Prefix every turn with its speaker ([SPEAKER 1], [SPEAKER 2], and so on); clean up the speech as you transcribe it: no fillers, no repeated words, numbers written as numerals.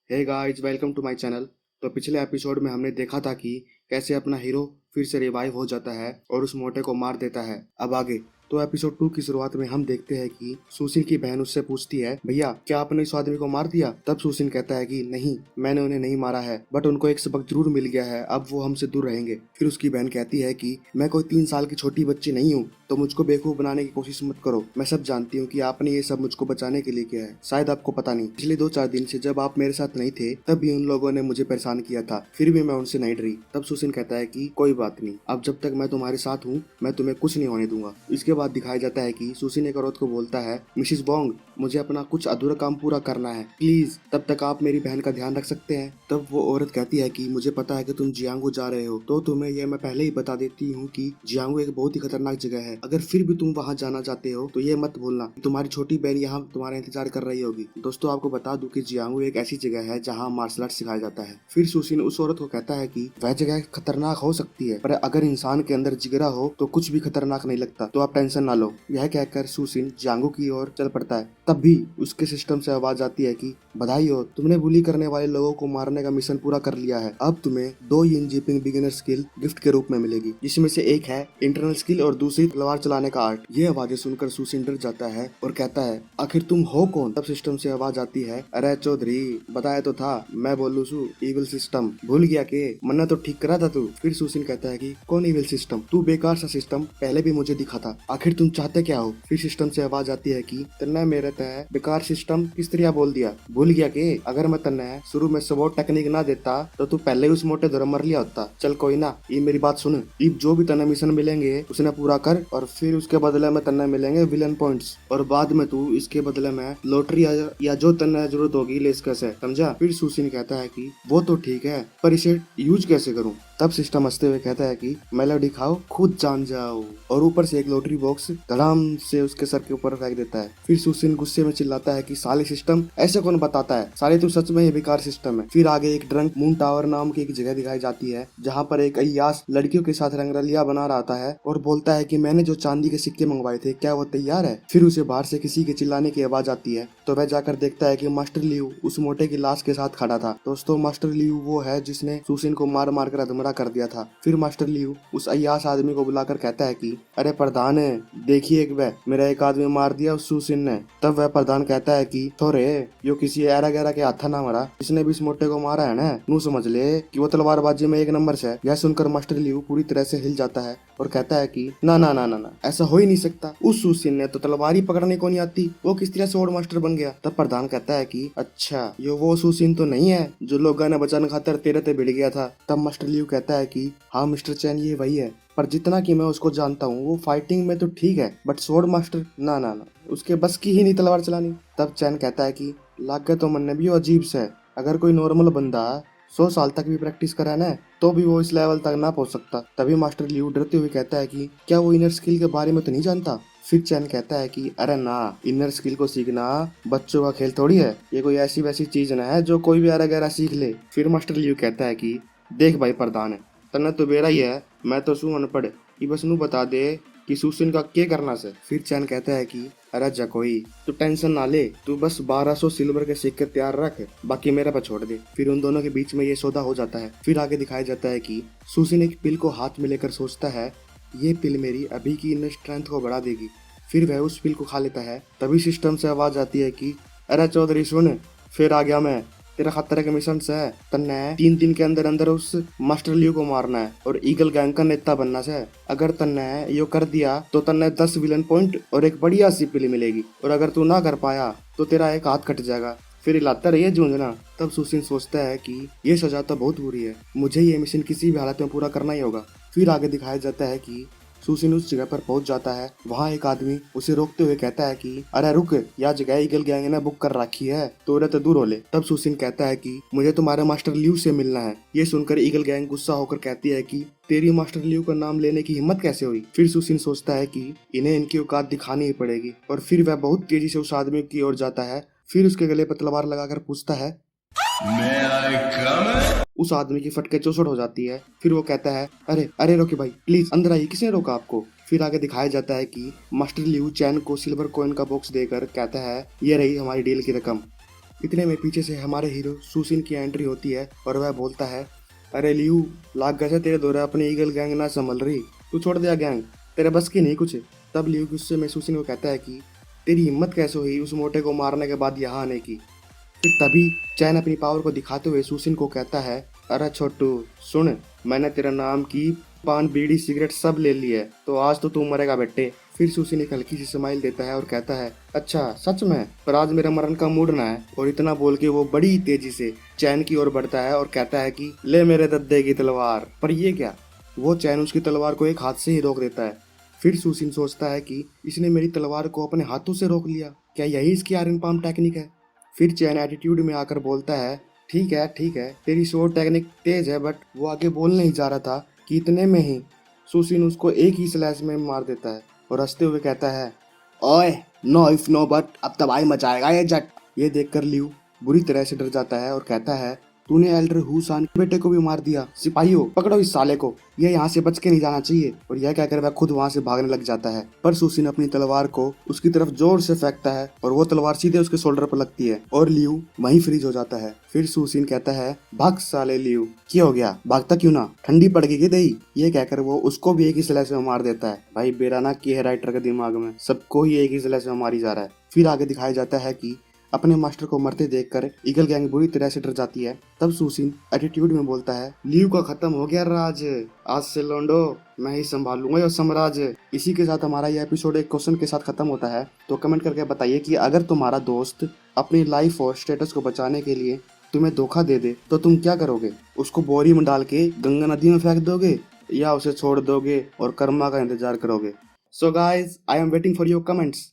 [SPEAKER 1] Hey guys, welcome to my channel. तो पिछले episode में हमने देखा था कि कैसे अपना हीरो फिर से रिवाइव हो जाता है और उस मोटे को मार देता है। अब आगे तो एपिसोड 2 की शुरुआत में हम देखते हैं कि सुशील की बहन उससे पूछती है, भैया क्या आपने इस आदमी को मार दिया? तब सुशील कहता है कि नहीं, मैंने उन्हें नहीं मारा है, बट उनको एक सबक जरूर मिल गया है, अब वो हमसे दूर रहेंगे। फिर उसकी बहन कहती है कि मैं कोई 3 साल की छोटी बच्ची नहीं हूँ, तो मुझको बेवकूफ बनाने की कोशिश मत करो। मैं सब जानती हूँ कि आपने ये सब मुझको बचाने के लिए किया है, शायद आपको पता नहीं। पिछले 2-4 दिन से जब आप मेरे साथ नहीं थे तब भी उन लोगों ने मुझे परेशान किया था, फिर भी मैं उनसे नहीं डरी। तब सुशील कहता है कि कोई बात नहीं, अब जब तक मैं तुम्हारे साथ हूँ मैं तुम्हें कुछ नहीं होने दूंगा। इसके बाद दिखाया जाता है कि सुशील एक औरत को बोलता है, मिसिस बोंग, मुझे अपना कुछ अधूरा काम पूरा करना है, प्लीज तब तक आप मेरी बहन का ध्यान रख सकते हैं। तब वो औरत कहती है कि मुझे पता है कि तुम जियांगो जा रहे हो, तो तुम्हें यह मैं पहले ही बता देती हूँ कि जियांगो एक बहुत ही खतरनाक जगह है। अगर फिर भी तुम वहाँ जाना चाहते हो तो ये मत भूलना कि तुम्हारी छोटी बहन यहाँ तुम्हारा इंतजार कर रही होगी। दोस्तों, आपको बता दूं कि जियांगो एक ऐसी जगह है जहाँ मार्शल आर्ट सिखाया जाता है। फिर सुशील उस औरत को कहता है कि वह जगह खतरनाक हो सकती है, पर अगर इंसान के अंदर जिगरा हो तो कुछ भी खतरनाक नहीं लगता, तो आप टेंशन ना लो। यह कहकर सुशील जियांगो की ओर चल पड़ता है। तब भी उसके सिस्टम से आवाज आती है कि बधाई हो, तुमने बुली करने वाले लोगों को मारने का मिशन पूरा कर लिया है। अब तुम्हें 2 यिन जीपिंग बिगिनर स्किल गिफ्ट के रूप में मिलेगी, जिसमें से एक है इंटरनल स्किल और दूसरी तलवार चलाने का आर्ट। ये आवाजें सुनकर सुशील डर जाता है और कहता है, आखिर तुम हो कौन? तब सिस्टम से आवाज आती है, अरे चौधरी, बताया तो था, मैं बोलू सू इविल सिस्टम, भूल गया के? मन्ना तो ठीक करा था तू। फिर सुशील कहता है कि कौन इविल सिस्टम? तू बेकार सा सिस्टम पहले भी मुझे दिखा था, आखिर तुम चाहते क्या हो? फिर सिस्टम से आवाज आती है कि तन्ना मेरे तय बेकार सिस्टम किस तरह बोल दिया, भूल गया के? अगर मैं तन्ना शुरू में सपोर्ट टेक्निक ना देता तो तू पहले उस मोटे दौरा मर लिया होता। चल कोई ना, ये मेरी बात सुन, इब जो भी तन्ना मिशन मिलेंगे उसने पूरा कर, और फिर उसके बदले में तन्ना मिलेंगे विलन पॉइंट्स, और बाद में तू इसके बदले में लॉटरी या जो तन्ना जरूरत होगी ले इसका से, समझा? फिर सुशील कहता है कि वो तो ठीक है, पर इसे यूज कैसे करूं? तब सिस्टम हंसते हुए कहता है कि मेलोडी खाओ खुद जान जाओ, और ऊपर से एक लॉटरी बॉक्स धड़ाम से उसके सर के ऊपर फेंक देता है। फिर सुशील गुस्से में चिल्लाता है कि साले सिस्टम, ऐसे कौन बताता है, साले तू सच में ही बेकार सिस्टम है। फिर आगे एक ड्रंक मून टावर नाम की एक जगह दिखाई जाती है, जहाँ पर एक अय्यास लड़कियों के साथ रंगरलिया बना रहा है और बोलता है कि मैंने जो चांदी के सिक्के मंगवाए थे, क्या वो तैयार है? फिर उसे बाहर से किसी के चिल्लाने की आवाज आती है, तो वह जाकर देखता है कि मास्टर लियू उस मोटे की लाश के साथ खड़ा था। दोस्तों, मास्टर लियू वो है जिसने सुशील को मार मार कर अधमरा कर दिया था। फिर मास्टर लियू उस अय्यास आदमी को बुलाकर कहता है कि अरे प्रधान है, देखिए वह मेरा एक आदमी मार दिया उस सुशील ने। तब वह प्रधान कहता है कि थोड़े यो किसी एरा गैरा के हाथा ना मरा, इसने भी इस मोटे को मारा है ना, नू समझ ले कि वो तलवारबाजी में एक नंबर से। यह सुनकर मास्टर लियू पूरी तरह से हिल जाता है और कहता है कि ना ना ना ना ना, ऐसा हो ही नहीं सकता, उस सुशील ने तो तलवार ही पकड़ने को नहीं आती, वो किस तरह स्वॉर्ड मास्टर बन गया? तब प्रधान कहता है कि अच्छा, ये वो सुशील तो नहीं है जो लोगों ने बचाने खातर तेरे ते भिड़ गया था। तब मास्टर लियू कहता है कि हाँ मिस्टर चैन, ये वही है, पर जितना कि मैं उसको जानता हूँ वो फाइटिंग में तो ठीक है, बट स्वॉर्ड मास्टर ना ना ना, उसके बस की ही नहीं तलवार चलानी। तब चैन कहता है कि लागे तो मन भी अजीब से, अगर कोई नॉर्मल बंदा 100 साल तक भी प्रैक्टिस करा ना तो भी वो इस लेवल तक ना पहुंच सकता। तभी मास्टर लियू डरते हुए कहता है कि क्या वो इनर स्किल के बारे में तो नहीं जानता? फिर चैन कहता है कि अरे ना, इनर स्किल को सीखना बच्चों का खेल थोड़ी है, ये कोई ऐसी वैसी चीज ना है जो कोई भी अरा गहरा सीख ले। फिर मास्टर लियू कहता है कि देख भाई प्रधान है, तना तो बेरा ही है, मैं तो सू अनपढ़, ये बस नू बता दे कि सुशील का क्या करना से। फिर चैन कहता है कि अरे जकोई, तू टेंशन ना ले, तू बस 1200 सिल्वर के सिक्के तैयार रख, बाकी मेरे पर छोड़ दे। फिर उन दोनों के बीच में ये सौदा हो जाता है। फिर आगे दिखाया जाता है कि सुशील एक पिल को हाथ में लेकर सोचता है, ये पिल मेरी अभी की इनर स्ट्रेंथ को बढ़ा देगी। फिर वह उस पिल को खा लेता है। तभी सिस्टम से आवाज आती है कि अरे चौधरी सुन, फिर आ गया मैं, तेरा खतरे के मिशन से है, तन्ने 3 दिन के अंदर अंदर उस मास्टर लियू को मारना है और ईगल गैंग का नेता बनना है। अगर तन्ने यो कर दिया तो तन्ने 10 विलन पॉइंट और एक बढ़िया सी पिल मिलेगी, और अगर तू ना कर पाया तो तेरा एक हाथ कट जाएगा। फिर हिलाता रहिए जूझना। तब सुशील सोचता है कि ये सजा तो बहुत बुरी है, मुझे ये मिशन किसी भी हालत में पूरा करना ही होगा। फिर आगे दिखाया जाता है कि सुशील उस जगह पर पहुंच जाता है। वहाँ एक आदमी उसे रोकते हुए कहता है कि अरे रुक, यह जगह ईगल गैंग ने बुक कर रखी है, तो रे तो दूर हो ले। तब सुशील कहता है कि मुझे तुम्हारे मास्टर लियू से मिलना है। ये सुनकर ईगल गैंग गुस्सा होकर कहती है कि तेरी मास्टर लियू का नाम लेने की हिम्मत कैसे हुई? फिर सुशील सोचता है कि इन्हें इनकी औकात दिखानी ही पड़ेगी, और फिर वह बहुत तेजी से उस आदमी की ओर जाता है। फिर उसके गले पर तलवार लगाकर पूछता है, उस आदमी की फटके चौसठ हो जाती है। फिर वो कहता है, अरे अरे रोके भाई, प्लीज अंदर आइए, किसने रोका आपको? फिर आगे दिखाया जाता है कि मास्टर लियू चैन को सिल्वर कॉइन का बॉक्स देकर कहता है, ये रही हमारी डील की रकम। इतने में पीछे से हमारे हीरो सुसिन की एंट्री होती है और वह बोलता है, अरे लियू, लाग गए तेरे दौरे अपनी ईगल गैंग ना संभल रही, तू छोड़ दिया गैंग, तेरे बस की नहीं कुछ। तब लियू गुस्से में सुसिन को कहता है कि तेरी हिम्मत कैसे हुई उस मोटे को मारने के बाद यहाँ आने की। फिर तभी चैन अपनी पावर को दिखाते हुए सुसिन को कहता है, अरे छोटू सुन, मैंने तेरा नाम की पान बीड़ी सिगरेट सब ले ली है, तो आज तो तू मरेगा बेटे। फिर सुसिन एक हल्की सी स्माइल देता है और कहता है, अच्छा सच में, पर आज मेरा मरण का मूड ना है। और इतना बोल के वो बड़ी तेजी से चैन की ओर बढ़ता है और कहता है कि ले मेरे दद्दे की तलवार। पर ये क्या, वो चैन उसकी तलवार को एक हाथ से ही रोक देता है। फिर सुसिन सोचता है कि इसने मेरी तलवार को अपने हाथों से रोक लिया, क्या यही इसकी आयरन पाम टेक्निक है। फिर चैन एटीट्यूड में आकर बोलता है, ठीक है तेरी शोर टेक्निक तेज है, बट वो आगे बोल नहीं जा रहा था कि इतने में ही सुसिन उसको एक ही स्लैश में मार देता है और हंसते हुए कहता है, ओए नो इफ नो बट, अब तबाही मचाएगा ये जट। ये देखकर लियू बुरी तरह से डर जाता है और कहता है, तूने एल्डर हुसान के बेटे को भी मार दिया, सिपाहियों पकड़ो इस साले को, ये यहाँ से बच के नहीं जाना चाहिए। और यह कहकर वह खुद वहाँ से भागने लग जाता है। पर सुसिन अपनी तलवार को उसकी तरफ जोर से फेंकता है और वो तलवार सीधे उसके शोल्डर पर लगती है और लियू वहीं फ्रीज हो जाता है। फिर सुसिन कहता है, भाग साले लियू, क्या हो गया, भागता क्यों ना, ठंडी पड़ गई दही। ये कहकर वो उसको भी एक ही स्लैश में मार देता है। भाई बेराना की है राइटर के दिमाग में, सबको ही एक ही स्लैश में मारी जा रहा है। फिर आगे दिखाया जाता है कि अपने मास्टर को मरते देखकर ईगल गैंग बुरी तरह से डर जाती है। तब सुसिन एटीट्यूड में बोलता है, लियू का खत्म हो गया राज, आज से लोंडो मैं ही संभालूंगा ये साम्राज्य। इसी के साथ हमारा ये एपिसोड एक क्वेश्चन के साथ खत्म होता है। तो कमेंट करके बताइए कि अगर तुम्हारा दोस्त अपनी लाइफ और स्टेटस को बचाने के लिए तुम्हें धोखा दे दे तो तुम क्या करोगे? उसको बोरी में डाल के गंगा नदी में फेंक दोगे या उसे छोड़ दोगे और कर्मा का इंतजार करोगे? So guys, I am waiting for your comments.